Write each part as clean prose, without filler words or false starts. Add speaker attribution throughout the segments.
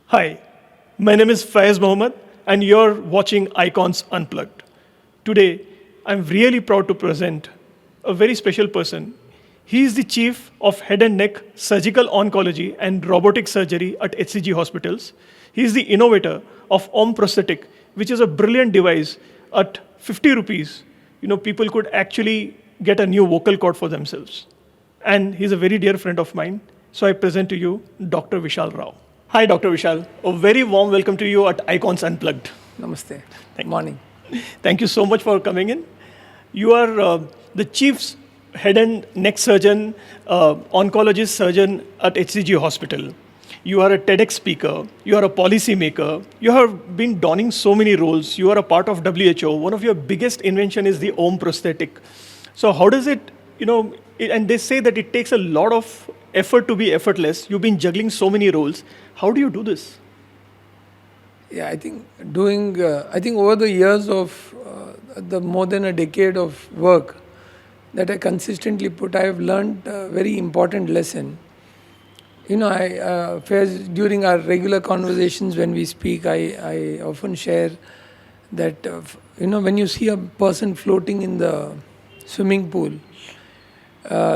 Speaker 1: Hi, my name is Faiz Mohammed, and you're watching Icons Unplugged. Today, I'm really proud to present a very special person. He is the Chief of Head and Neck Surgical Oncology and Robotic Surgery at HCG hospitals. He is the innovator of Prosthetic, which is a brilliant device at 50 rupees. People could actually get a new vocal cord for themselves. And he's a very dear friend of mine. So I present to you Dr. Vishal Rao. Hi, Dr. Vishal. A very warm welcome to you at Icons Unplugged.
Speaker 2: Namaste. Morning.
Speaker 1: Thank you so much for coming in. You are the chief head and neck surgeon, oncologist surgeon at HCG Hospital. You are a TEDx speaker. You are a policy maker. You have been donning so many roles. You are a part of WHO. One of your biggest invention is the prosthetic. So how does it, and they say that it takes a lot of effort to be effortless. You've been juggling so many roles. How do you do this?
Speaker 2: Yeah, I think over the years of the more than a decade of work that I consistently put, I have learned a very important lesson. Faiz, during our regular conversations when we speak, I often share that, when you see a person floating in the swimming pool,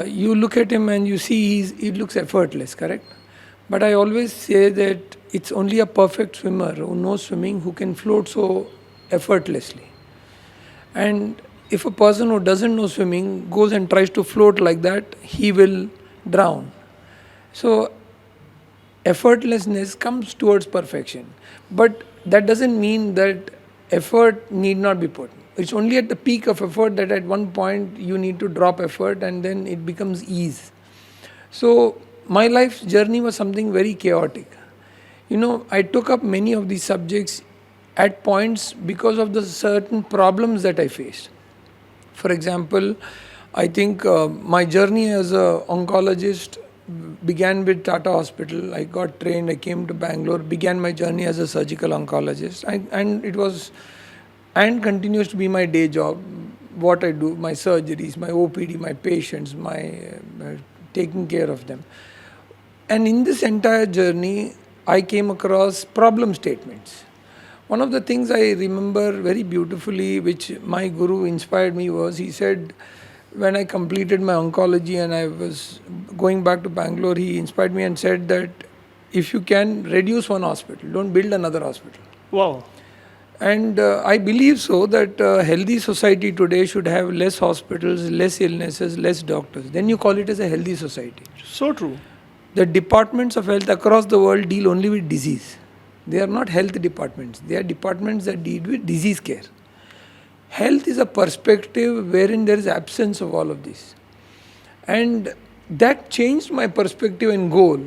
Speaker 2: you look at him and you see he looks effortless, correct? But I always say that it's only a perfect swimmer who knows swimming who can float so effortlessly. And if a person who doesn't know swimming goes and tries to float like that, he will drown. So effortlessness comes towards perfection. But that doesn't mean that effort need not be put. It's only at the peak of effort that at one point you need to drop effort and then it becomes ease. So my life's journey was something very chaotic. I took up many of these subjects at points because of the certain problems that I faced. For example, I think my journey as an oncologist began with Tata Hospital. I got trained, I came to Bangalore, began my journey as a surgical oncologist. And it was and continues to be my day job, what I do, my surgeries, my OPD, my patients, my taking care of them. And in this entire journey, I came across problem statements. One of the things I remember very beautifully, which my guru inspired me, was he said, when I completed my oncology and I was going back to Bangalore, he inspired me and said that if you can reduce one hospital, don't build another hospital.
Speaker 1: Wow.
Speaker 2: And I believe so that a healthy society today should have less hospitals, less illnesses, less doctors. Then you call it as a healthy society.
Speaker 1: So true.
Speaker 2: The departments of health across the world deal only with disease. They are not health departments. They are departments that deal with disease care. Health is a perspective wherein there is absence of all of this. And that changed my perspective and goal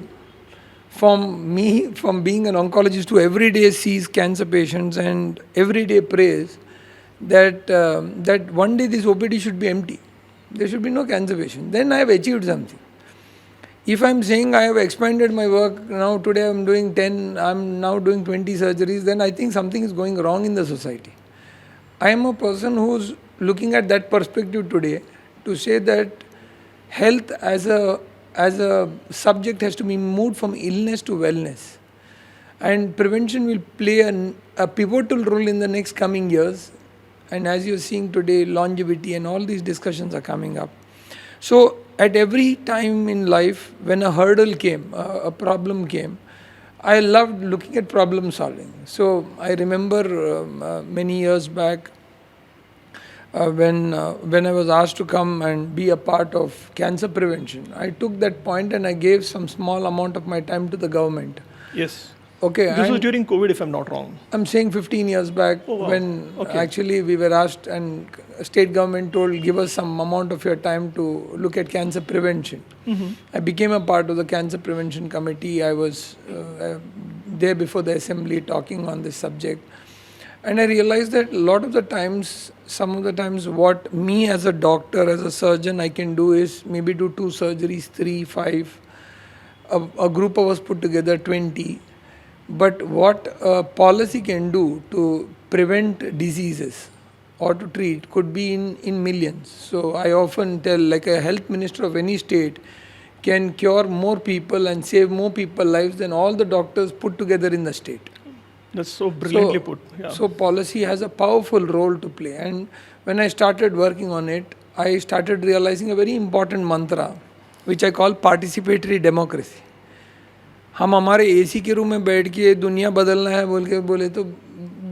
Speaker 2: from being an oncologist who every day sees cancer patients and every day prays that one day this OPD should be empty. There should be no cancer patient. Then I have achieved something. If I'm saying I have expanded my work, now today I'm doing 10, I'm now doing 20 surgeries, then I think something is going wrong in the society. I am a person who's looking at that perspective today to say that health as a subject has to be moved from illness to wellness. And prevention will play a pivotal role in the next coming years. And as you're seeing today, longevity and all these discussions are coming up. So at every time in life, when a hurdle came, a problem came, I loved looking at problem solving. So I remember many years back when I was asked to come and be a part of cancer prevention, I took that point and I gave some small amount of my time to the government.
Speaker 1: Yes.
Speaker 2: Okay.
Speaker 1: This was during COVID, if I'm not wrong.
Speaker 2: I'm saying 15 years back when actually we were asked and state government told, give us some amount of your time to look at cancer prevention. Mm-hmm. I became a part of the cancer prevention committee. I was there before the assembly talking on this subject. And I realized that some of the times what me as a doctor, as a surgeon, I can do is maybe do 2 surgeries, 3, 5. A group of us put together 20. But what a policy can do to prevent diseases or to treat could be in millions. So I often tell, like a health minister of any state can cure more people and save more people lives than all the doctors put together in the state.
Speaker 1: That's so brilliantly put. Yeah.
Speaker 2: So policy has a powerful role to play. And when I started working on it, I started realizing a very important mantra, which I call participatory democracy. हम हमारे AC के room में बैठ के दुनिया बदलना है बोल के बोले तो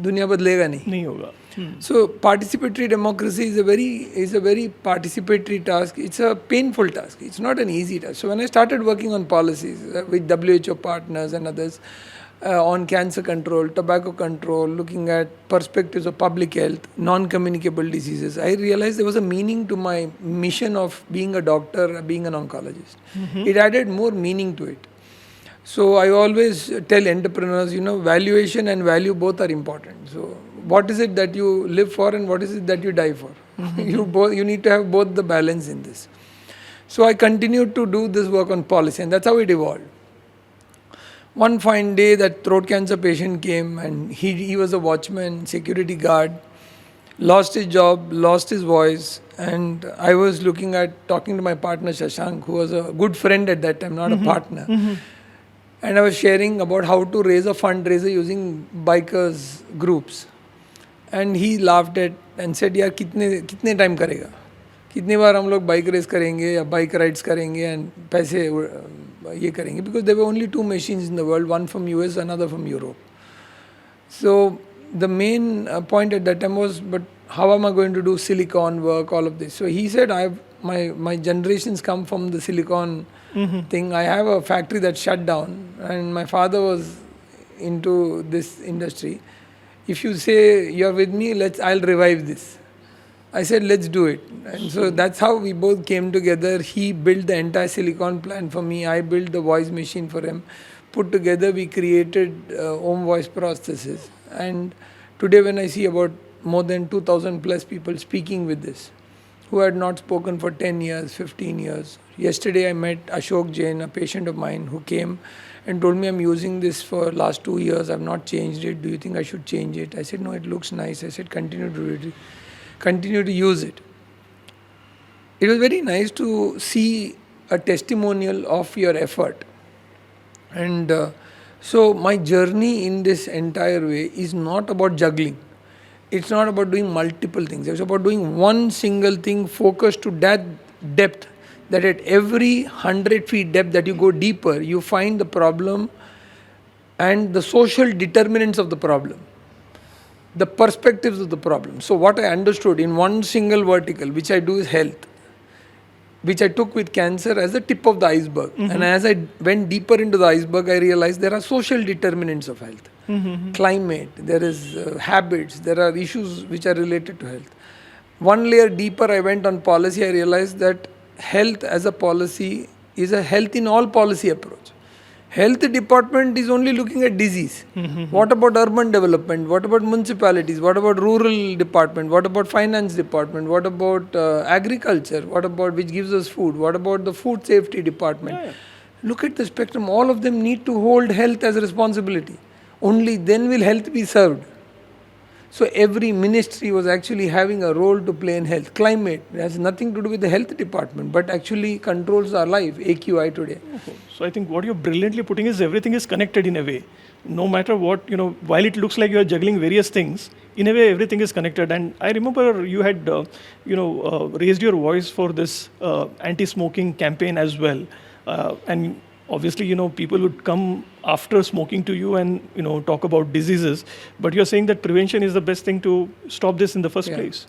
Speaker 2: दुनिया बदलेगा नहीं
Speaker 1: होगा.
Speaker 2: So participatory democracy is a very participatory task. It's a painful task. It's not an easy task. So when I started working on policies with WHO partners and others on cancer control, tobacco control, looking at perspectives of public health, non-communicable diseases, I realized there was a meaning to my mission of being a doctor, being an oncologist. It added more meaning to it. So I always tell entrepreneurs, valuation and value both are important. So what is it that you live for and what is it that you die for? You need to have both the balance in this. So I continued to do this work on policy, and that's how it evolved. One fine day, that throat cancer patient came, and he was a watchman, security guard, lost his job, lost his voice, and I was talking to my partner Shashank, who was a good friend at that time, not a partner. And I was sharing about how to raise a fundraiser using bikers groups. And he laughed at and said, यार कितने time करेगा, कितनी बार हम लोग bike race करेंगे या bike rides करेंगे and पैसे ये करेंगे, because there were only two machines in the world, one from US, another from Europe. So the main point at that time was, but how am I going to do silicon work, all of this? So he said, my generations come from the silicon thing. I have a factory that shut down, and my father was into this industry. If you say you're with me, I'll revive this. I said, let's do it. And so that's how we both came together. He built the entire silicon plant for me. I built the voice machine for him. Put together, we created home voice processes. And today when I see about more than 2,000 plus people speaking with this, who had not spoken for 10 years, 15 years. Yesterday I met Ashok Jain, a patient of mine, who came and told me, I'm using this for last 2 years, I've not changed it, do you think I should change it? I said, no, it looks nice. I said, continue to use it. It was very nice to see a testimonial of your effort. And so my journey in this entire way is not about juggling. It's not about doing multiple things. It's about doing one single thing focused to that depth, that at every 100 feet depth that you go deeper, you find the problem and the social determinants of the problem, the perspectives of the problem. So what I understood in one single vertical, which I do, is health, which I took with cancer as the tip of the iceberg. And as I went deeper into the iceberg, I realized there are social determinants of health. Climate, there is habits, there are issues which are related to health. One layer deeper I went on policy, I realized that health as a policy is a health in all policy approach. Health department is only looking at disease. What about urban development? What about municipalities? What about rural department? What about finance department? What about agriculture? What about which gives us food? What about the food safety department? Look at the spectrum. All of them need to hold health as a responsibility. Only then will health be served. So every ministry was actually having a role to play in health. Climate has nothing to do with the health department, but actually controls our life, AQI today.
Speaker 1: So I think what you're brilliantly putting is everything is connected in a way. No matter what, while it looks like you're juggling various things, in a way everything is connected. And I remember you had, raised your voice for this anti-smoking campaign as well. And obviously, people would come after smoking to you and, talk about diseases. But you're saying that prevention is the best thing to stop this in the first place.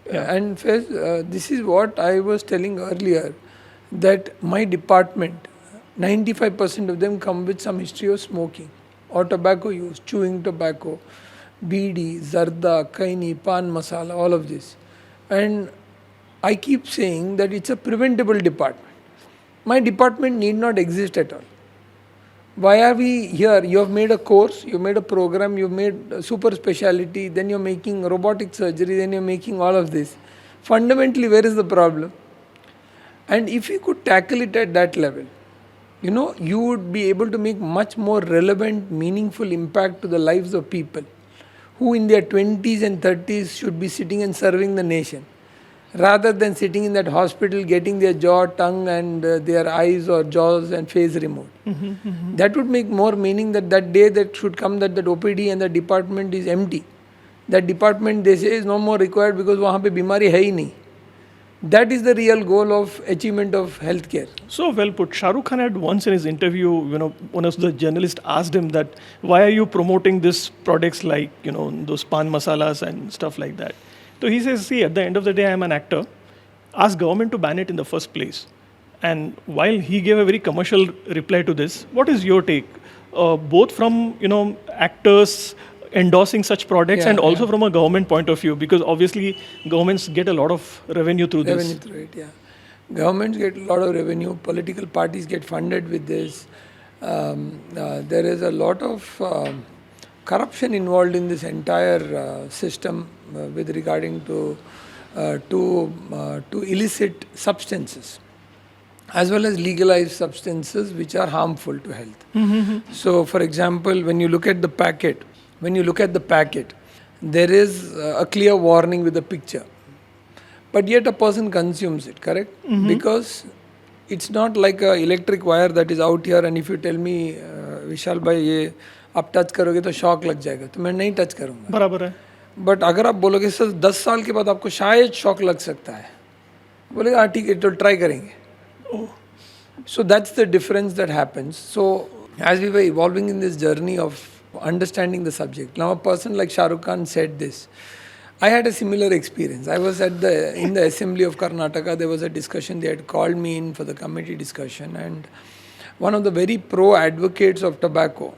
Speaker 2: And Faiz, this is what I was telling earlier, that my department, 95% of them come with some history of smoking or tobacco use, chewing tobacco, BD, Zarda, Kaini, Pan Masala, all of this. And I keep saying that it's a preventable department. My department need not exist at all. Why are we here? You have made a course, you made a program, you made super speciality, then you're making robotic surgery, then you're making all of this. Fundamentally, where is the problem? And if you could tackle it at that level, you would be able to make much more relevant, meaningful impact to the lives of people who in their 20s and 30s should be sitting and serving the nation. rather than sitting in that hospital getting their jaw, tongue and their eyes or jaws and face removed. That would make more meaning that day that should come that OPD and the department is empty. That department they say is no more required because वहाँ पे बीमारी है ही नहीं. That is the real goal of achievement of healthcare.
Speaker 1: So well put. Shah Rukh Khan had once in his interview, one of the journalists asked him that, why are you promoting these products like, those pan masalas and stuff like that? So he says, see, at the end of the day, I am an actor. Ask government to ban it in the first place. And while he gave a very commercial reply to this, what is your take? Both from, actors endorsing such products and also from a government point of view, because obviously governments get a lot of revenue through this.
Speaker 2: Revenue through it, yeah. Governments get a lot of revenue, political parties get funded with this. There is a lot of corruption involved in this entire system with regarding to illicit substances as well as legalized substances which are harmful to health. So for example, when you look at the packet, there is a clear warning with a picture. But yet a person consumes it, correct? Because it's not like an electric wire that is out here and if you tell me, Vishal bhai, ये आप touch करोगे तो shock लग जाएगा, तो मैं नहीं touch करूँगा.
Speaker 1: बराबर है.
Speaker 2: बट अगर आप बोलोगे सर 10 साल के बाद आपको शायद शॉक लग सकता है, बोलेगा हाँ ठीक है तो ट्राई करेंगे. So that's the difference that happens. So as we were evolving in this journey of understanding the subject, now a person like Shah Rukh Khan said this. I had a similar experience. I was in the assembly of Karnataka. There was a discussion. They had called me in for the committee discussion, and one of the very pro advocates of tobacco,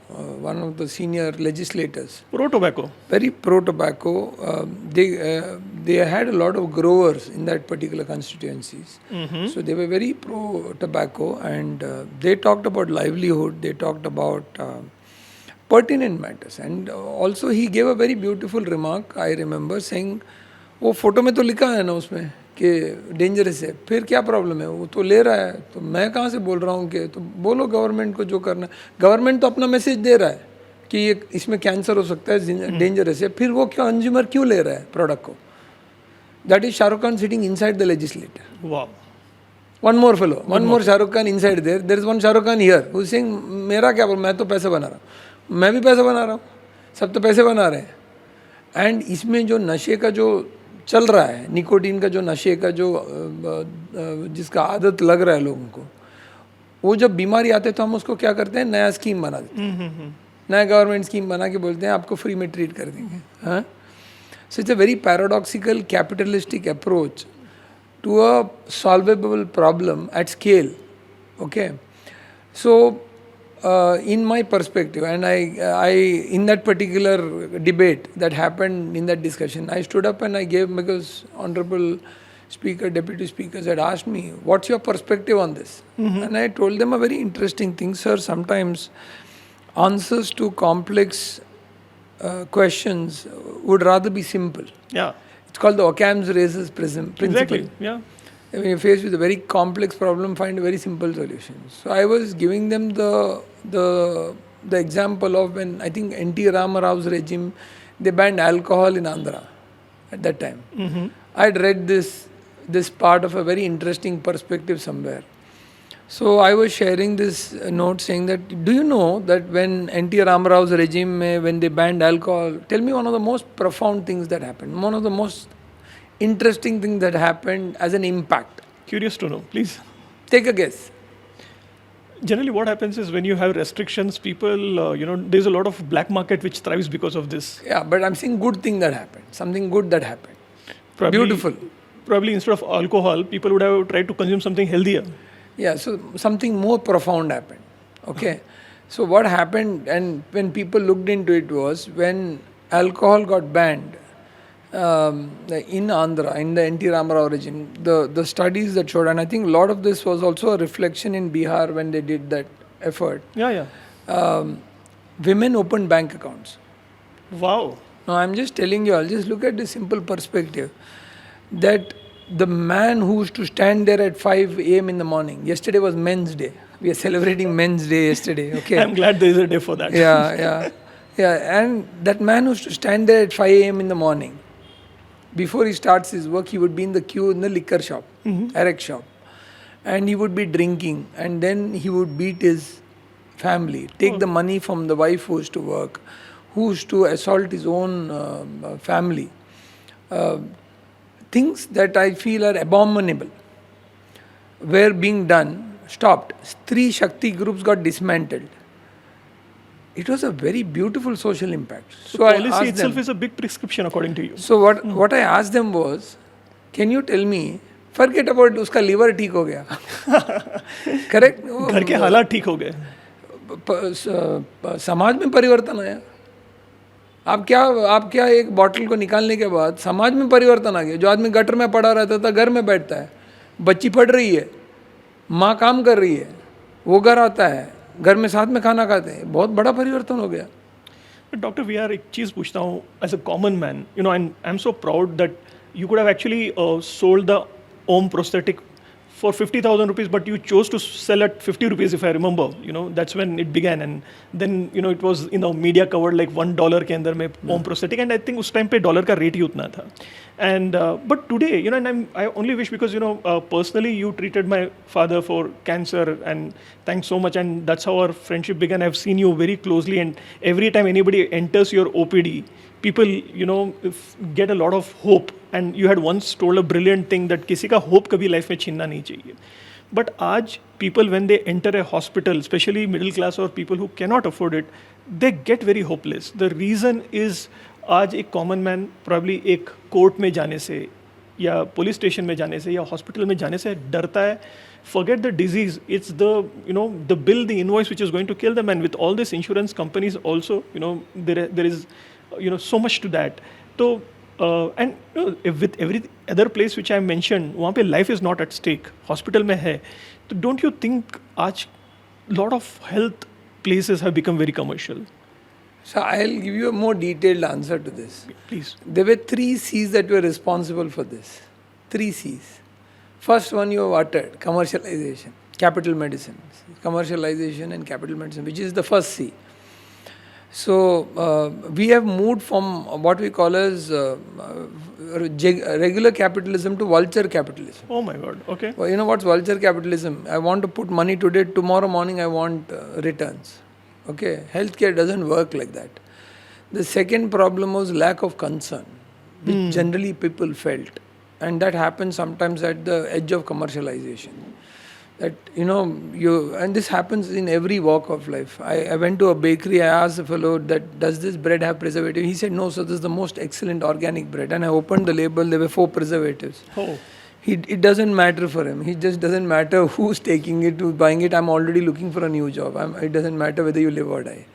Speaker 2: one of the senior legislators,
Speaker 1: Pro tobacco.
Speaker 2: very pro tobacco. They had a lot of growers in that particular constituencies. So they were very pro tobacco, and they talked about livelihood. They talked about pertinent matters, and also he gave a very beautiful remark. I remember saying, वो photo में तो लिखा है ना उसमें कि dangerous है, फिर क्या प्रॉब्लम है, वो तो ले रहा है, तो मैं कहाँ से बोल रहा हूँ कि तो बोलो गवर्नमेंट को जो करना है. गवर्नमेंट तो अपना मैसेज दे रहा है कि ये इसमें कैंसर हो सकता है, डेंजरस है, फिर वो क्यों कंज्यूमर क्यों ले रहा है प्रोडक्ट को. That is Shahrukh Khan sitting inside the legislator.
Speaker 1: Wow.
Speaker 2: One more fellow, one more Shah Rukh Khan inside there. There is one Shah Rukh Khan here who is saying, मेरा क्या बोल, मैं तो पैसे बना रहा हूँ, मैं भी पैसे बना रहा हूँ, सब तो पैसे बना रहे हैं. एंड इसमें जो नशे का जो चल रहा है, निकोटीन का जो नशे का जो जिसका आदत लग रहा है लोगों को, वो जब बीमारी आते तो हम उसको क्या करते हैं, नया स्कीम बना देते हैं, नया गवर्नमेंट स्कीम बना के बोलते हैं आपको फ्री में ट्रीट कर देंगे. हाँ, so it's a very paradoxical capitalistic approach to a solvable problem at scale. Okay, so in my perspective, and I in that particular debate that happened in that discussion, I stood up and I gave, because honorable speaker, deputy speakers had asked me, what's your perspective on this? And I told them a very interesting thing, sir. Sometimes answers to complex questions would rather be simple.
Speaker 1: Yeah.
Speaker 2: It's called the Occam's razor principle.
Speaker 1: Exactly. Yeah.
Speaker 2: When you're faced with a very complex problem, find a very simple solution. So I was giving them the example of when I think N.T. Ramarao's regime, they banned alcohol in Andhra at that time. I had read this part of a very interesting perspective somewhere. So I was sharing this note saying that, do you know that when N.T. Ramarao's regime, when they banned alcohol, tell me one of the most profound things that happened, one of the most interesting things that happened as an impact.
Speaker 1: Curious to know, please.
Speaker 2: Take a guess.
Speaker 1: Generally, what happens is when you have restrictions, people, there's a lot of black market which thrives because of this.
Speaker 2: Yeah, but I'm saying good thing that happened, something good that happened. Beautiful.
Speaker 1: Probably instead of alcohol, people would have tried to consume something healthier.
Speaker 2: Yeah, so something more profound happened. Okay. So what happened, and when people looked into it, was when alcohol got banned in Andhra, in the N.T. Ramarao regime, the studies that showed, and I think a lot of this was also a reflection in Bihar when they did that effort.
Speaker 1: Yeah.
Speaker 2: Women opened bank accounts.
Speaker 1: Wow.
Speaker 2: Now I'm just telling you, I'll just look at this simple perspective that the man who used to stand there at 5 a.m. in the morning. Yesterday was Men's Day. We are celebrating Men's Day yesterday. Okay.
Speaker 1: I'm glad there is a day for that.
Speaker 2: Yeah. And that man who used to stand there at 5 a.m. in the morning, Before he starts his work, he would be in the queue in the liquor shop, Arek shop. And he would be drinking, and then he would beat his family, take the money from the wife who is to work, who is to assault his own family. Things that I feel are abominable were being done, stopped. Three Shakti groups got dismantled. It was a very beautiful social impact.
Speaker 1: So policy itself is a big prescription according to you.
Speaker 2: So what I asked them was, can you tell me, forget about उसका liver ठीक हो गया, correct?
Speaker 1: घर के हालात ठीक हो गए.
Speaker 2: समाज में परिवर्तन आया. आप क्या एक बॉटल को निकालने के बाद समाज में परिवर्तन आ गया. जो आदमी गटर में पड़ा रहता था घर में बैठता है, बच्ची पढ़ रही है, माँ काम कर रही है, वो घर आता है, घर में साथ में खाना खाते हैं. बहुत बड़ा परिवर्तन हो गया.
Speaker 1: डॉक्टर वी आर एक चीज़ पूछता हूँ as a common man, you know, and I am so proud that you could have actually sold the own prosthetic for 50,000 rupees, but you chose to sell at 50 rupees, if I remember. You know, that's when it began, and then you know it was media covered like $1 के अंदर में own prosthetic, and I think उस time पे dollar का rate ही उतना था. And but today, you know, and I only wish because personally you treated my father for cancer, and thanks so much, and that's how our friendship began. I've seen you very closely, and every time anybody enters your OPD, people, get a lot of hope. And you had once told a brilliant thing that किसी का hope कभी life में छीनना नहीं चाहिए. But आज people when they enter a hospital, especially middle class or people who cannot afford it, they get very hopeless. The reason is आज एक common man probably एक court में जाने से या police station में जाने से या hospital में जाने से डरता है. Forget the disease, it's the bill, the invoice which is going to kill them. And with all these insurance companies also, there is so much to that. So and with every other place which I mentioned, वहाँ पे life is not at stake, hospital में है. So don't you think आज lot of health places have become very commercial?
Speaker 2: So I'll give you a more detailed answer to this.
Speaker 1: Please.
Speaker 2: There were 3 C's that were responsible for this. 3 C's. First one you have uttered, commercialization, capital medicine. Commercialization and capital medicine, which is the first C. So we have moved from what we call as regular capitalism to vulture capitalism.
Speaker 1: Oh my God, okay.
Speaker 2: Well, you know what's vulture capitalism? I want to put money today, tomorrow morning I want returns. Okay, healthcare doesn't work like that. The second problem was lack of concern, which generally people felt. And that happens sometimes at the edge of commercialization. That, and this happens in every walk of life. I went to a bakery, I asked the fellow that, does this bread have preservative? He said, no, so this is the most excellent organic bread. And I opened the label, there were 4 preservatives.
Speaker 1: Oh.
Speaker 2: It doesn't matter for him. He just doesn't matter who's taking it, who's buying it. I'm already looking for a new job. It doesn't matter whether you live or die.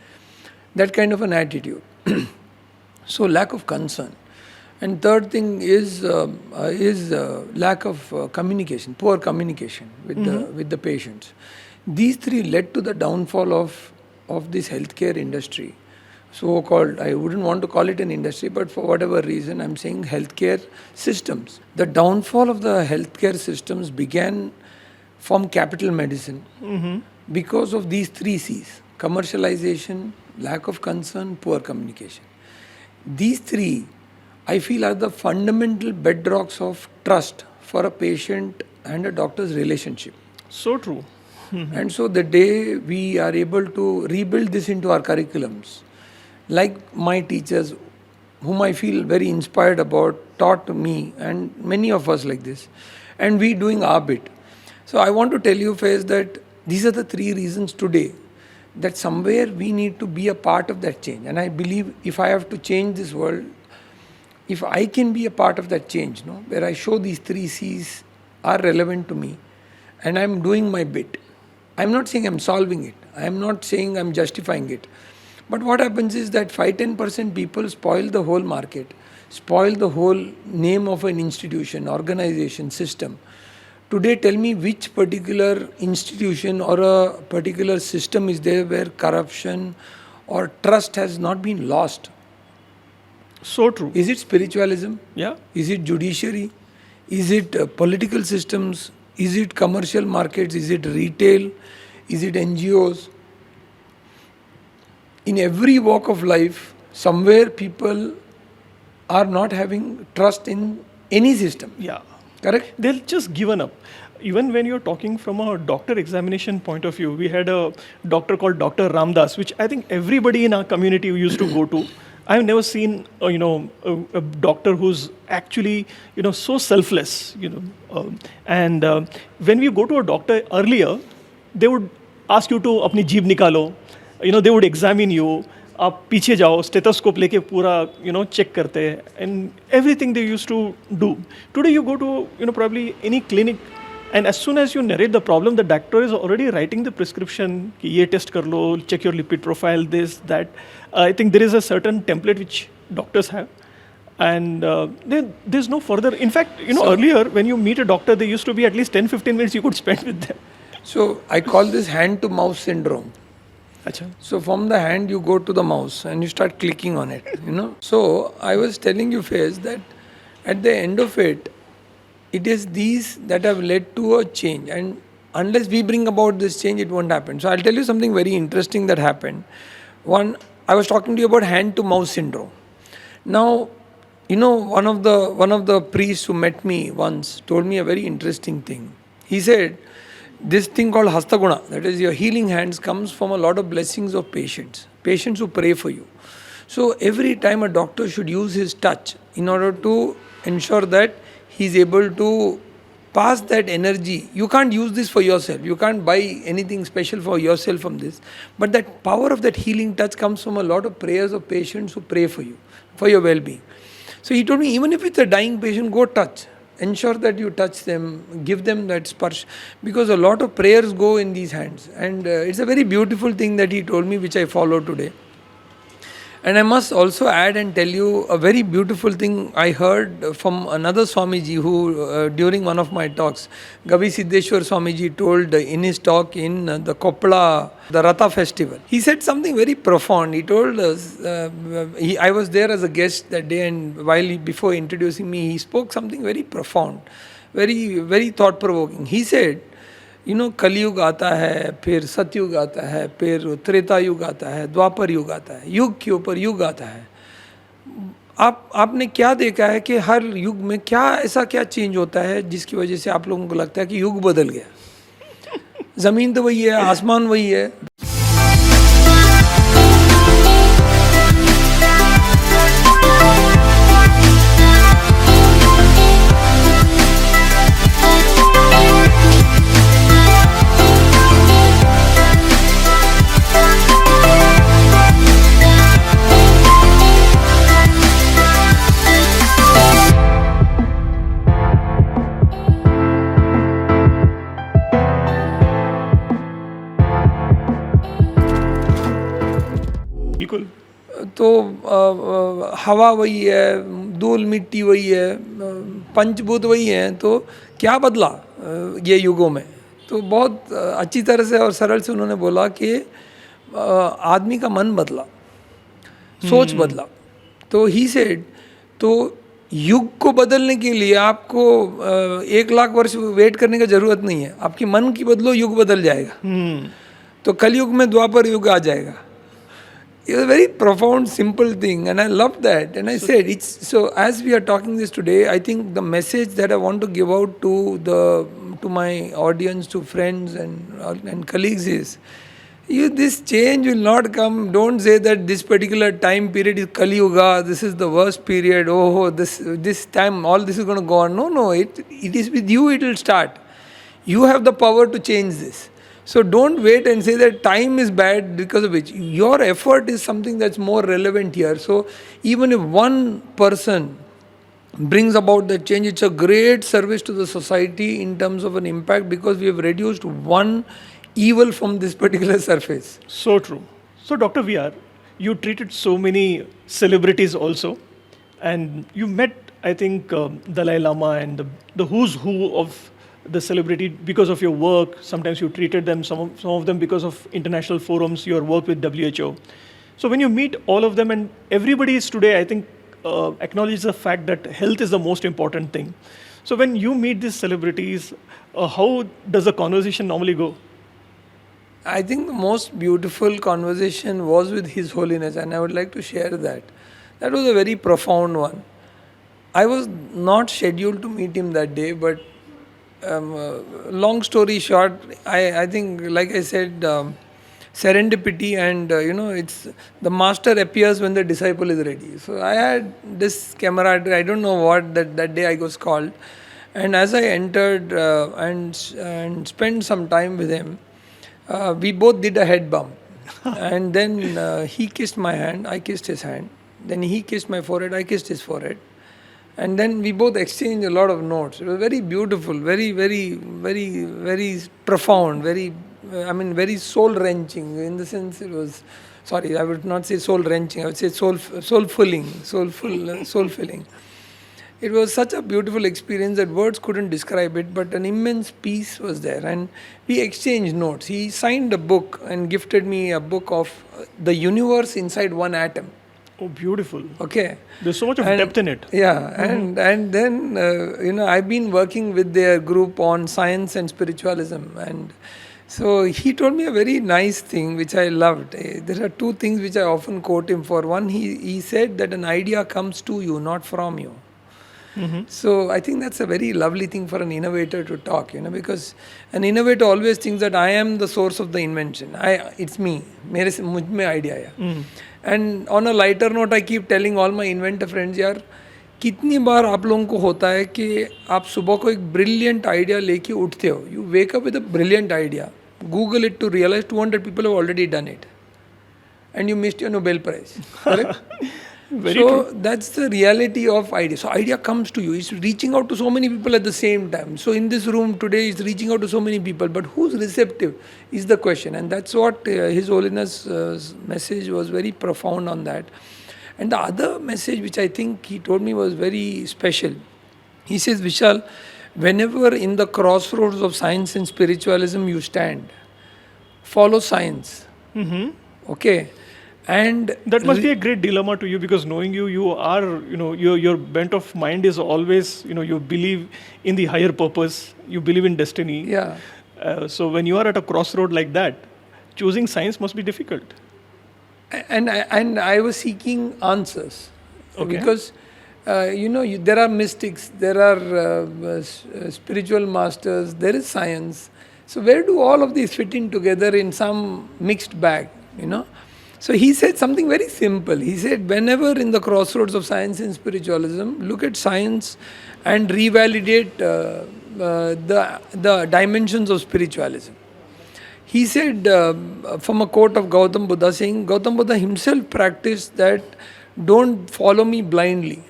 Speaker 2: That kind of an attitude. So lack of concern. And third thing is lack of communication, poor communication with the patients. These 3 led to the downfall of this healthcare industry. So-called, I wouldn't want to call it an industry, but for whatever reason, I'm saying healthcare systems. The downfall of the healthcare systems began from capital medicine because of these 3 C's: commercialization, lack of concern, poor communication. These 3, I feel, are the fundamental bedrocks of trust for a patient and a doctor's relationship.
Speaker 1: So true.
Speaker 2: And so the day we are able to rebuild this into our curriculums, like my teachers, whom I feel very inspired about, taught me, and many of us like this, and we doing our bit. So I want to tell you, Faiz, that these are the 3 reasons today that somewhere we need to be a part of that change. And I believe if I have to change this world, if I can be a part of that change, where I show these 3 C's are relevant to me, and I'm doing my bit. I'm not saying I'm solving it. I'm not saying I'm justifying it. But what happens is that 5-10% people spoil the whole market, spoil the whole name of an institution, organization, system. Today, tell me which particular institution or a particular system is there where corruption or trust has not been lost.
Speaker 1: So true.
Speaker 2: Is it spiritualism?
Speaker 1: Yeah.
Speaker 2: Is it judiciary? Is it political systems? Is it commercial markets? Is it retail? Is it NGOs? In every walk of life, somewhere people are not having trust in any system.
Speaker 1: Yeah.
Speaker 2: Correct?
Speaker 1: They'll just given up. Even when you're talking from a doctor examination point of view, we had a doctor called Dr. Ramdas, which I think everybody in our community used to go to. I've never seen, a doctor who's actually, so selfless, And when we go to a doctor earlier, they would ask you to अपनी जीभ निकालो, they would examine you. आप पीछे जाओ, stethoscope लेके पूरा check करते हैं, and everything they used to do. Today you go to probably any clinic, and as soon as you narrate the problem, the doctor is already writing the prescription कि ये test कर लो, check your lipid profile, this, that. I think there is a certain template which doctors have, and there's no further. In fact, earlier when you meet a doctor, there used to be at least 10-15 minutes you could spend with them.
Speaker 2: So I call this hand-to-mouth syndrome.
Speaker 1: Achha.
Speaker 2: So from the hand you go to the mouse and you start clicking on it, So I was telling you, Faiz, that at the end of it, it is these that have led to a change. And unless we bring about this change, it won't happen. So I'll tell you something very interesting that happened. One, I was talking to you about hand-to-mouth syndrome. Now, one of the priests who met me once told me a very interesting thing. He said, this thing called hastaguna, that is your healing hands, comes from a lot of blessings of patients who pray for you. So every time a doctor should use his touch in order to ensure that he's able to pass that energy. You can't use this for yourself. You can't buy anything special for yourself from this. But that power of that healing touch comes from a lot of prayers of patients who pray for you, for your well-being. So he told me, even if it's a dying patient, go touch. Ensure that you touch them, give them that sparsh, because a lot of prayers go in these hands. And it's a very beautiful thing that he told me, which I follow today. And I must also add and tell you a very beautiful thing I heard from another Swamiji who, during one of my talks, Gavi Siddheshwar Swamiji told in his talk in the Koppala, the Ratha festival. He said something very profound. He told us, I was there as a guest that day, and before introducing me, he spoke something very profound, very, very thought-provoking. He said, कलयुग आता है, फिर सतयुग आता है, फिर त्रेता युग आता है, द्वापर युग आता है, युग के ऊपर युग आता है. आपने क्या देखा है कि हर युग में ऐसा क्या चेंज होता है जिसकी वजह से आप लोगों को लगता है कि युग बदल गया? ज़मीन तो वही है, आसमान वही है. तो हवा वही है, धूल मिट्टी वही है, पंचभूत वही हैं, तो क्या बदला ये युगों में? तो बहुत अच्छी तरह से और सरल से उन्होंने बोला कि आदमी का मन बदला, सोच बदला. तो ही सेड, तो युग को बदलने के लिए आपको 1,00,000 वर्ष वेट करने की ज़रूरत नहीं है. आपकी मन की बदलो, युग बदल जाएगा. तो कलयुग में द्वापर युग आ जाएगा. It's a very profound, simple thing, and I love that. And I said, so as we are talking this today, I think the message that I want to give out to my audience, to friends and colleagues is, this change will not come. Don't say that this particular time period is Kali Yuga, this is the worst period. Oh, this time all this is going to go on. No, it is with you. It will start. You have the power to change this. So don't wait and say that time is bad because of which. Your effort is something that's more relevant here. So even if one person brings about that change, it's a great service to the society in terms of an impact, because we have reduced one evil from this particular surface.
Speaker 1: So true. So Dr. VR, you treated so many celebrities also, and you met, I think, Dalai Lama and the who's who of the celebrity because of your work. Sometimes you treated them, some of them because of international forums, your work with WHO. So when you meet all of them, and everybody is today, I think, acknowledges the fact that health is the most important thing. So when you meet these celebrities, how does the conversation normally go?
Speaker 2: I think the most beautiful conversation was with His Holiness, and I would like to share that. That was a very profound one. I was not scheduled to meet him that day, but long story short, I think, like I said, serendipity and it's the master appears when the disciple is ready. So I had this camaraderie. I don't know what that day I was called, and as I entered and spent some time with him, we both did a head bump, and then he kissed my hand, I kissed his hand. Then he kissed my forehead, I kissed his forehead. And then we both exchanged a lot of notes. It was very beautiful, very profound, very soul wrenching. In the sense, it was. Sorry, I would not say soul wrenching. I would say soul filling. It was such a beautiful experience that words couldn't describe it, but an immense peace was there. And we exchanged notes. He signed a book and gifted me a book of the universe inside one atom.
Speaker 1: Oh, beautiful.
Speaker 2: Okay.
Speaker 1: There's so much of depth in it.
Speaker 2: Yeah, and then I've been working with their group on science and spiritualism, and so he told me a very nice thing which I loved. There are two things which I often quote him for. One, he said that an idea comes to you, not from you. So I think that's a very lovely thing for an innovator to talk, because an innovator always thinks that I am the source of the invention. It's me. मुझ में idea है. And on a lighter note, I keep telling all my inventor friends, यार कितनी बार आप लोगों को होता है कि आप सुबह को एक brilliant idea लेके उठते हो. You wake up with a brilliant idea. Google it to realize 200 people have already done it. And you missed your Nobel Prize. Correct?
Speaker 1: Very
Speaker 2: so
Speaker 1: true.
Speaker 2: that's the reality of idea. So idea comes to you. It's reaching out to so many people at the same time. So in this room today, it's reaching out to so many people. But who's receptive is the question. And that's what His Holiness' message was very profound on that. And the other message which I think he told me was very special. He says, Vishal, whenever in the crossroads of science and spiritualism you stand, follow science. Okay? And
Speaker 1: that must be a great dilemma to you, because knowing you are, your bent of mind is always, you believe in the higher purpose, you believe in destiny.
Speaker 2: Yeah.
Speaker 1: So when you are at a crossroad like that, choosing science must be difficult.
Speaker 2: And I was seeking answers.
Speaker 1: Okay.
Speaker 2: Because, there are mystics, there are spiritual masters, there is science. So where do all of these fit in together in some mixed bag, So he said something very simple. He said, whenever in the crossroads of science and spiritualism, look at science and revalidate the dimensions of spiritualism. He said, from a quote of Gautam Buddha, saying, Gautam Buddha himself practiced that, don't follow me blindly.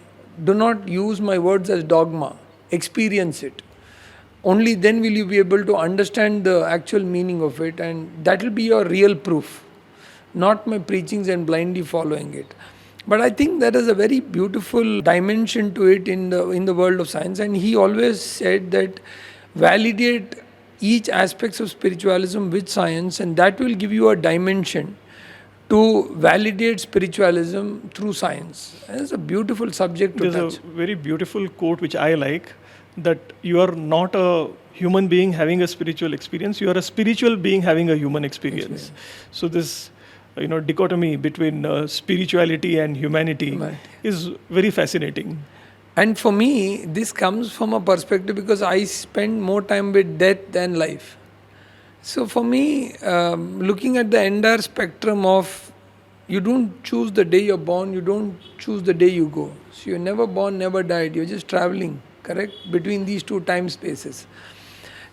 Speaker 2: Do not use my words as dogma. Experience it. Only then will you be able to understand the actual meaning of it, and that will be your real proof. Not my preachings and blindly following it. But I think there is a very beautiful dimension to it in the world of science. And he always said that validate each aspects of spiritualism with science, and that will give you a dimension to validate spiritualism through science. And it's a beautiful subject to touch.
Speaker 1: There's a very beautiful quote which I like, that you are not a human being having a spiritual experience, you are a spiritual being having a human experience. So this dichotomy between spirituality and humanity is very fascinating.
Speaker 2: And for me, this comes from a perspective because I spend more time with death than life. So for me, looking at the entire spectrum of, you don't choose the day you're born, you don't choose the day you go. So you're never born, never died, you're just traveling, correct, between these two time spaces.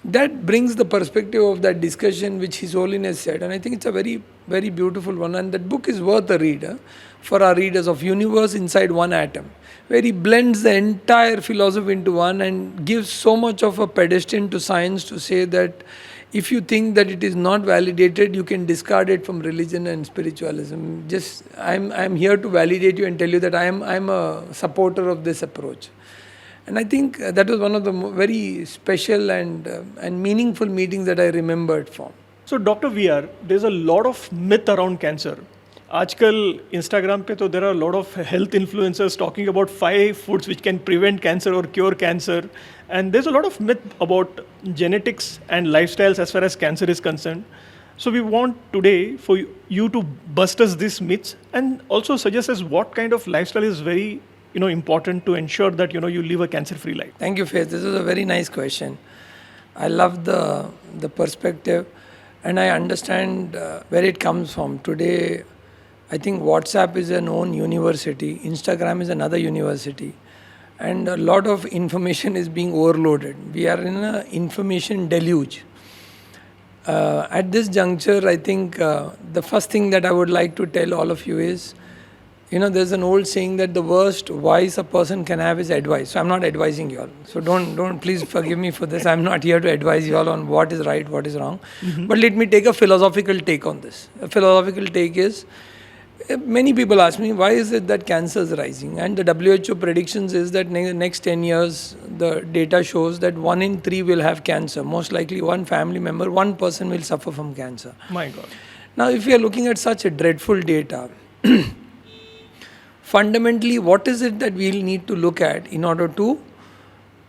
Speaker 2: That brings the perspective of that discussion which His Holiness said, and I think it's a very, very beautiful one. And that book is worth a read for our readers, of Universe Inside One Atom, where he blends the entire philosophy into one and gives so much of a pedestal to science to say that if you think that it is not validated, you can discard it from religion and spiritualism. Just I'm here to validate you and tell you that I'm a supporter of this approach. And I think that was one of the very special and meaningful meetings that I remembered from.
Speaker 1: So Dr. VR, there's a lot of myth around cancer. Aajkal Instagram pe to there are a lot of health influencers talking about 5 foods which can prevent cancer or cure cancer. And there's a lot of myth about genetics and lifestyles as far as cancer is concerned. So we want today for you to bust us these myths and also suggest us what kind of lifestyle is very important to ensure that, you live a cancer-free life?
Speaker 2: Thank you, Faiz. This is a very nice question. I love the perspective, and I understand where it comes from. Today, I think WhatsApp is an own university, Instagram is another university, and a lot of information is being overloaded. We are in an information deluge. At this juncture, I think the first thing that I would like to tell all of you is, there's an old saying that the worst vice a person can have is advice. So I'm not advising you all. So don't please forgive me for this. I'm not here to advise you all on what is right, what is wrong. But let me take a philosophical take on this. A philosophical take is, many people ask me, why is it that cancer is rising? And the WHO predictions is that next 10 years, the data shows that 1 in 3 will have cancer. Most likely one family member, one person will suffer from cancer.
Speaker 1: My God.
Speaker 2: Now, if we are looking at such a dreadful data, fundamentally, what is it that we'll need to look at in order to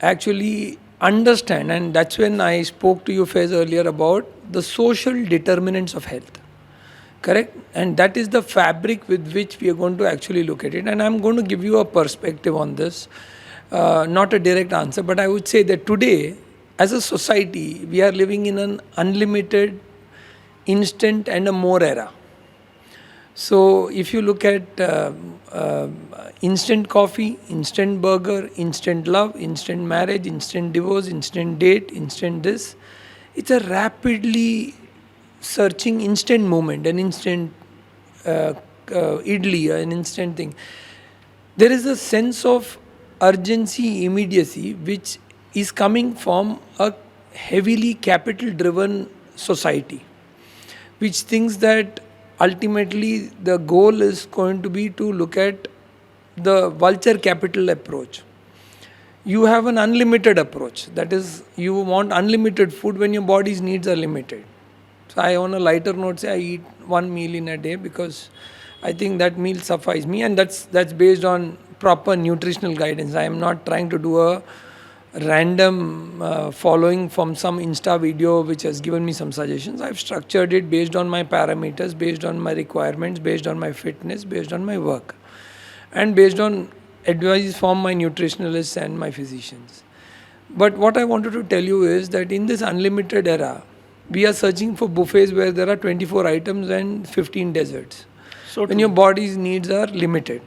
Speaker 2: actually understand? And that's when I spoke to you, Faiz, earlier about the social determinants of health. Correct? And that is the fabric with which we are going to actually look at it. And I'm going to give you a perspective on this, not a direct answer, but I would say that today, as a society, we are living in an unlimited, instant and a more era. So if you look at instant coffee, instant burger, instant love, instant marriage, instant divorce, instant date, instant this, it's a rapidly searching instant moment, an instant idli, an instant thing. There is a sense of urgency, immediacy, which is coming from a heavily capital-driven society, which thinks that ultimately the goal is going to be to look at the vulture capital approach. You have an unlimited approach. That is, you want unlimited food when your body's needs are limited. So I, on a lighter note, say I eat 1 meal in a day because I think that meal suffices me, and that's based on proper nutritional guidance. I am not trying to do a random following from some Insta video which has given me some suggestions. I've structured it based on my parameters, based on my requirements, based on my fitness, based on my work, and based on advice from my nutritionalists and my physicians. But what I wanted to tell you is that in this unlimited era, we are searching for buffets where there are 24 items and 15 desserts.
Speaker 1: So
Speaker 2: when your body's needs are limited.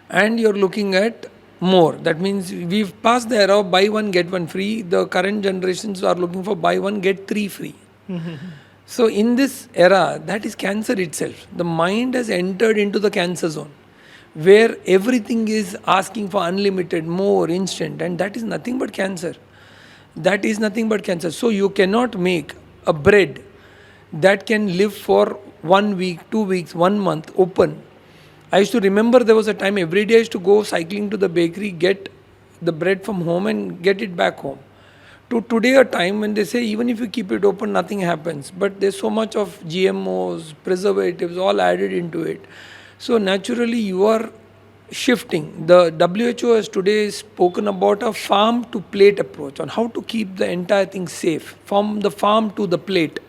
Speaker 2: And you're looking at more. That means we've passed the era of buy one, get one free. The current generations are looking for buy one, get 3 free. So in this era, that is cancer itself. The mind has entered into the cancer zone, where everything is asking for unlimited, more, instant, and that is nothing but cancer. That is nothing but cancer. So you cannot make a bread that can live for 1 week, 2 weeks, 1 month open. I used to remember there was a time every day I used to go cycling to the bakery, get the bread from home and get it back home. To today a time when they say even if you keep it open, nothing happens. But there's so much of GMOs, preservatives, all added into it. So naturally you are shifting. The WHO has today spoken about a farm to plate approach on how to keep the entire thing safe from the farm to the plate.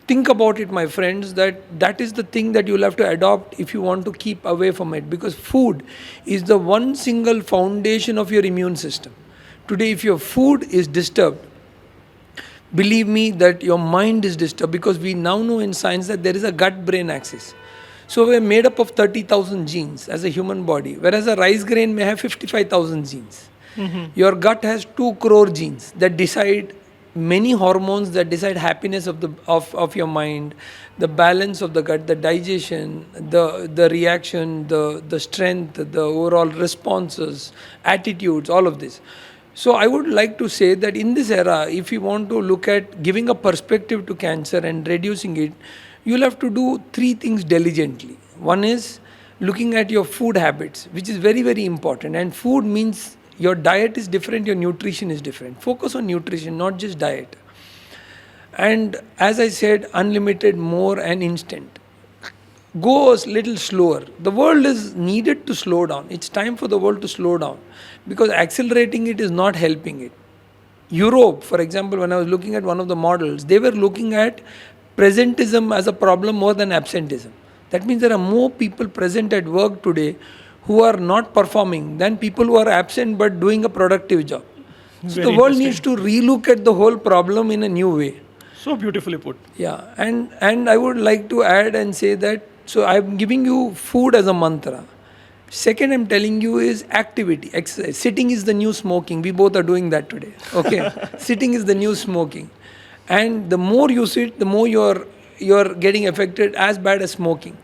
Speaker 2: Think about it, my friends, that is the thing that you'll have to adopt if you want to keep away from it, because food is the one single foundation of your immune system. Today, if your food is disturbed, believe me that your mind is disturbed, because we now know in science that there is a gut-brain axis. So we're made up of 30,000 genes as a human body, whereas a rice grain may have 55,000 genes. Your gut has 2 crore genes that decide many hormones, that decide happiness of your mind, the balance of the gut, the digestion, the reaction, the strength, the overall responses, attitudes, all of this. So I would like to say that in this era, if you want to look at giving a perspective to cancer and reducing it, you'll have to do 3 things diligently. One is looking at your food habits, which is very, very important. And food means your diet is different, your nutrition is different. Focus on nutrition, not just diet. And as I said, unlimited, more and instant. Go a little slower. The world is needed to slow down. It's time for the world to slow down, because accelerating it is not helping it. Europe, for example, when I was looking at one of the models, they were looking at presentism as a problem more than absenteeism. That means there are more people present at work today who are not performing than people who are absent but doing a productive job. So
Speaker 1: Very
Speaker 2: the world
Speaker 1: interesting.
Speaker 2: needs to relook at the whole problem in a new way.
Speaker 1: So beautifully put.
Speaker 2: Yeah, and I would like to add and say that, so I'm giving you food as a mantra. Second, I'm telling you is activity, exercise. Sitting is the new smoking. We both are doing that today. Okay, sitting is the new smoking, and the more you sit, the more you're getting affected as bad as smoking.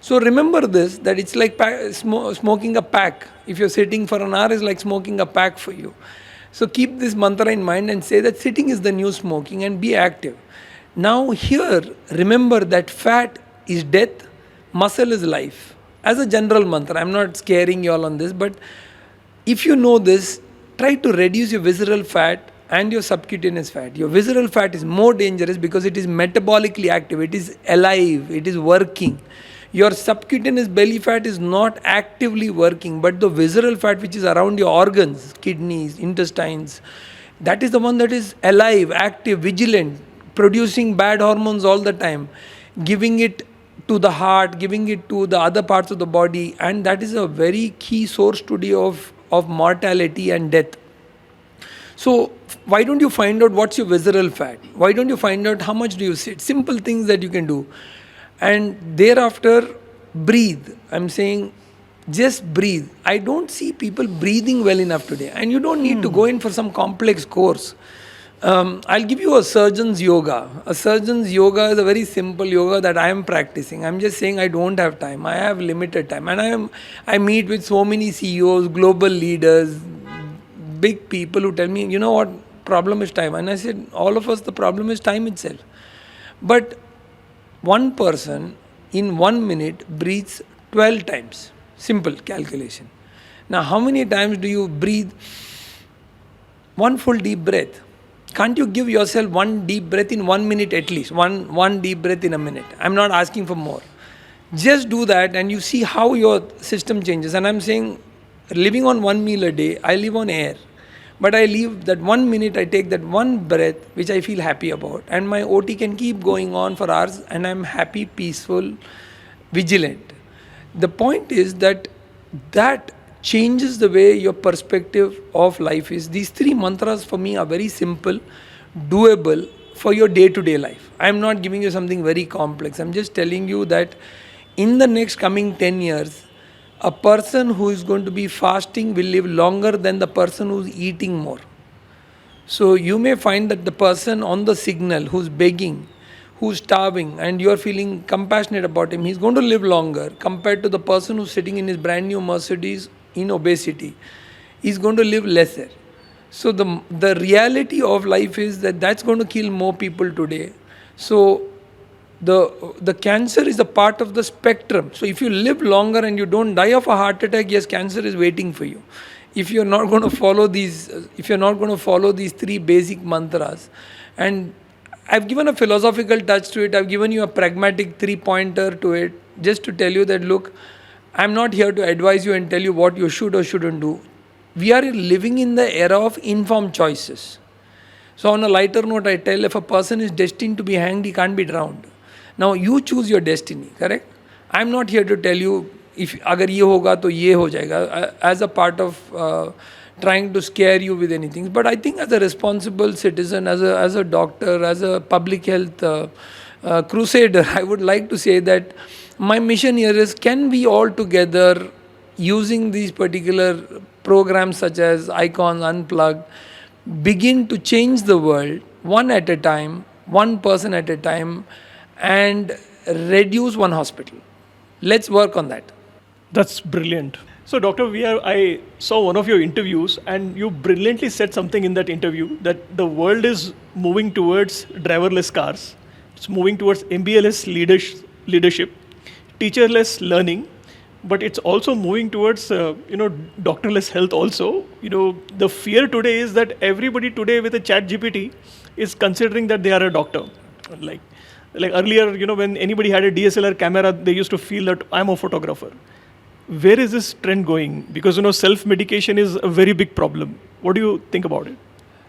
Speaker 2: So remember this, that it's like smoking a pack. If you're sitting for an hour, it's like smoking a pack for you. So keep this mantra in mind and say that sitting is the new smoking and be active. Now here, remember that fat is death, muscle is life. As a general mantra, I'm not scaring you all on this, but if you know this, try to reduce your visceral fat and your subcutaneous fat. Your visceral fat is more dangerous because it is metabolically active, it is alive, it is working. Your subcutaneous belly fat is not actively working, but the visceral fat which is around your organs, kidneys, intestines, that is the one that is alive, active, vigilant, producing bad hormones all the time, giving it to the heart, giving it to the other parts of the body, and that is a very key source today of mortality and death. So why don't you find out what's your visceral fat? Why don't you find out how much do you sit? Simple things that you can do. And thereafter, breathe. I'm saying just breathe. I don't see people breathing well enough today. And you don't need to go in for some complex course. I'll give you a surgeon's yoga. A surgeon's yoga is a very simple yoga that I am practicing. I'm just saying I don't have time. I have limited time. And I meet with so many CEOs, global leaders, big people who tell me, you know what, problem is time. And I said, all of us, the problem is time itself. But one person in 1 minute breathes 12 times. Simple calculation. Now, how many times do you breathe one full deep breath? Can't you give yourself one deep breath in 1 minute at least? One deep breath in a minute. I'm not asking for more. Just do that and you see how your system changes. And I'm saying, living on one meal a day, I live on air. But I leave that 1 minute, I take that one breath, which I feel happy about. And my OT can keep going on for hours and I'm happy, peaceful, vigilant. The point is that changes the way your perspective of life is. These three mantras for me are very simple, doable for your day-to-day life. I'm not giving you something very complex. I'm just telling you that in the next coming 10 years, a person who is going to be fasting will live longer than the person who's eating more. So you may find that the person on the signal who's begging, who's starving, and you're feeling compassionate about him, he's going to live longer compared to the person who's sitting in his brand new Mercedes in obesity. He's going to live lesser. So the reality of life is that that's going to kill more people today. So the cancer is a part of the spectrum. So if you live longer and you don't die of a heart attack, yes, cancer is waiting for you. If you're not going to follow these three basic mantras, and I've given a philosophical touch to it, I've given you a pragmatic three-pointer to it, just to tell you that, look, I'm not here to advise you and tell you what you should or shouldn't do. We are living in the era of informed choices. So on a lighter note, I tell, if a person is destined to be hanged, he can't be drowned. Now you choose your destiny, correct? I'm not here to tell you, if agar ye hoga to ye ho jayega, as a part of trying to scare you with anything. But I think as a responsible citizen, as a doctor, as a public health crusader, I would like to say that my mission here is, can we all together, using these particular programs such as Icons, Unplugged, begin to change the world one at a time, one person at a time, and reduce one hospital. Let's work on that.
Speaker 1: That's brilliant. So, Doctor, I saw one of your interviews, and you brilliantly said something in that interview that the world is moving towards driverless cars. It's moving towards MBLS leadership, teacherless learning, but it's also moving towards doctorless health also. The fear today is that everybody today with a chat GPT is considering that they are a doctor. Like earlier, when anybody had a DSLR camera, they used to feel that I'm a photographer. Where is this trend going? Because self-medication is a very big problem. What do you think about it?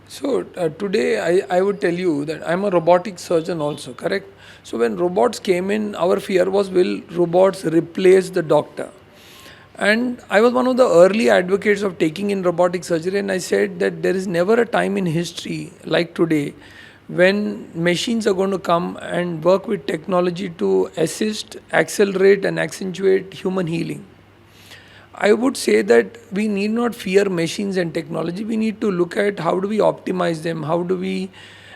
Speaker 2: So today I would tell you that I'm a robotic surgeon also, correct? So when robots came in, our fear was, will robots replace the doctor? And I was one of the early advocates of taking in robotic surgery, and I said that there is never a time in history like today when machines are going to come and work with technology to assist, accelerate, and accentuate human healing. I would say that we need not fear machines and technology. We need to look at how do we optimize them, how do we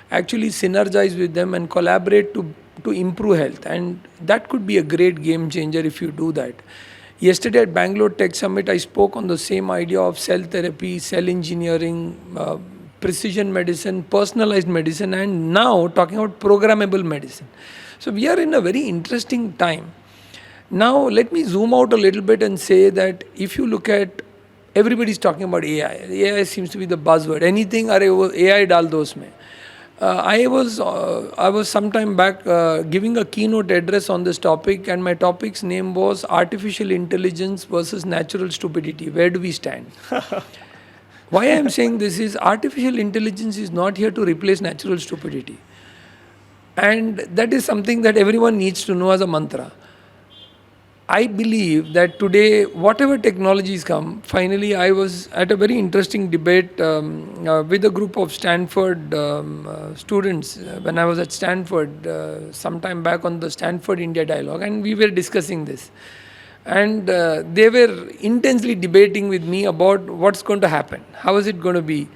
Speaker 2: actually synergize with them and collaborate to improve health. And that could be a great game changer if you do that. Yesterday at Bangalore Tech Summit, I spoke on the same idea of cell therapy, cell engineering, precision medicine, personalized medicine, and now talking about programmable medicine. So we are in a very interesting time. Now, let me zoom out a little bit and say that if you look at everybody's talking about AI. AI seems to be the buzzword. Anything, are AI dal do usme. I was sometime back giving a keynote address on this topic, and my topic's name was Artificial Intelligence versus Natural Stupidity. Where do we stand? Why I am saying this is artificial intelligence is not here to replace natural stupidity. And that is something that everyone needs to know as a mantra. I believe that today, whatever technologies come, finally, I was at a very interesting debate with a group of Stanford students when I was at Stanford sometime back on the Stanford India Dialogue, and we were discussing this. And they were intensely debating with me about what's going to happen. How is it going to be?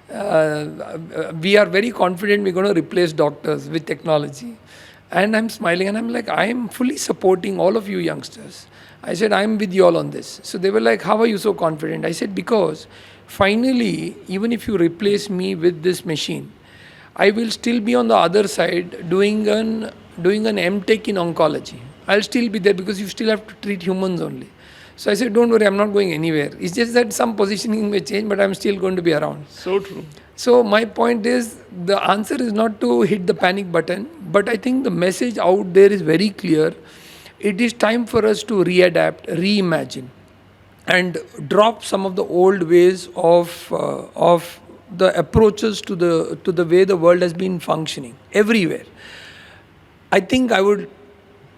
Speaker 2: We are very confident we're going to replace doctors with technology. And I'm smiling and I'm like, I'm fully supporting all of you youngsters. I said, I'm with you all on this. So they were like, how are you so confident? I said, because finally, even if you replace me with this machine, I will still be on the other side doing an MTech in oncology. I'll still be there because you still have to treat humans only. So I said, don't worry, I'm not going anywhere. It's just that some positioning may change, but I'm still going to be around.
Speaker 1: So true.
Speaker 2: So my point is, the answer is not to hit the panic button, but I think the message out there is very clear. It is time for us to readapt, reimagine, and drop some of the old ways of the approaches to the way the world has been functioning everywhere. I think I would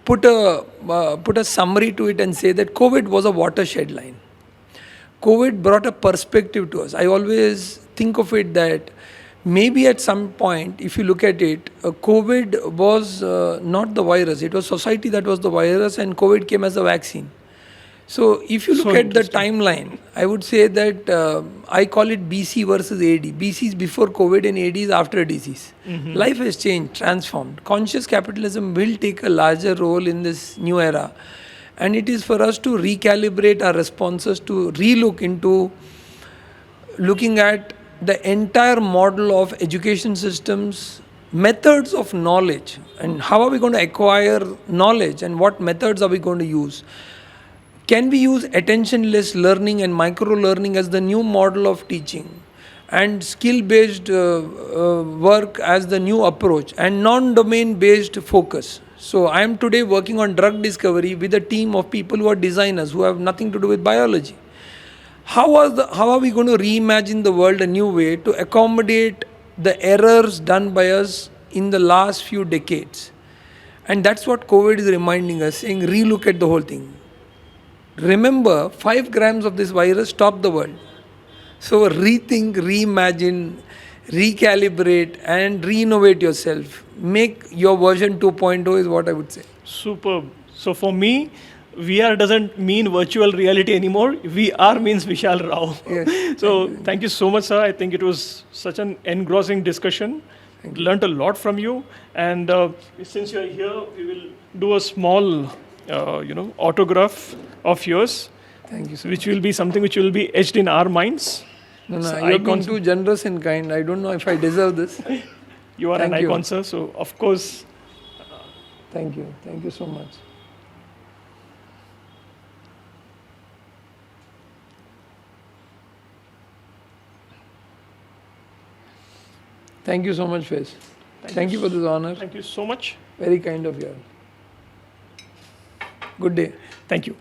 Speaker 2: put a summary to it and say that COVID was a watershed line. COVID brought a perspective to us. I always think of it that maybe at some point, if you look at it, COVID was not the virus. It was society that was the virus, and COVID came as a vaccine. So if you look at the timeline, I would say that I call it BC versus AD. BC is before COVID and AD is after disease. Mm-hmm. Life has changed, transformed. Conscious capitalism will take a larger role in this new era. And it is for us to recalibrate our responses, to relook into looking at the entire model of education systems, methods of knowledge, and how are we going to acquire knowledge and what methods are we going to use. Can we use attentionless learning and micro-learning as the new model of teaching, and skill-based work as the new approach, and non-domain-based focus? So I am today working on drug discovery with a team of people who are designers, who have nothing to do with biology. How are we going to reimagine the world a new way to accommodate the errors done by us in the last few decades? And that's what COVID is reminding us, saying relook at the whole thing. Remember, 5 grams of this virus stopped the world. So rethink, reimagine, recalibrate, and re-innovate yourself. Make your version 2.0 is what I would say.
Speaker 1: Superb. So for me, VR doesn't mean virtual reality anymore. VR means Vishal Rao.
Speaker 2: Yes.
Speaker 1: So thank you so much, sir. I think it was such an engrossing discussion. Learned a lot from you. And since you're here, we will do a small autograph of yours.
Speaker 2: Thank you so
Speaker 1: much. Which will be something which will be etched in our minds.
Speaker 2: No, you're being too generous in kind. I don't know if I deserve this.
Speaker 1: You are an icon, sir. So, of course.
Speaker 2: Thank you. Thank you so much. Thank you so much, Faiz. Thank you for this honor.
Speaker 1: Thank you so much.
Speaker 2: Very kind of you. Good day.
Speaker 1: Thank you.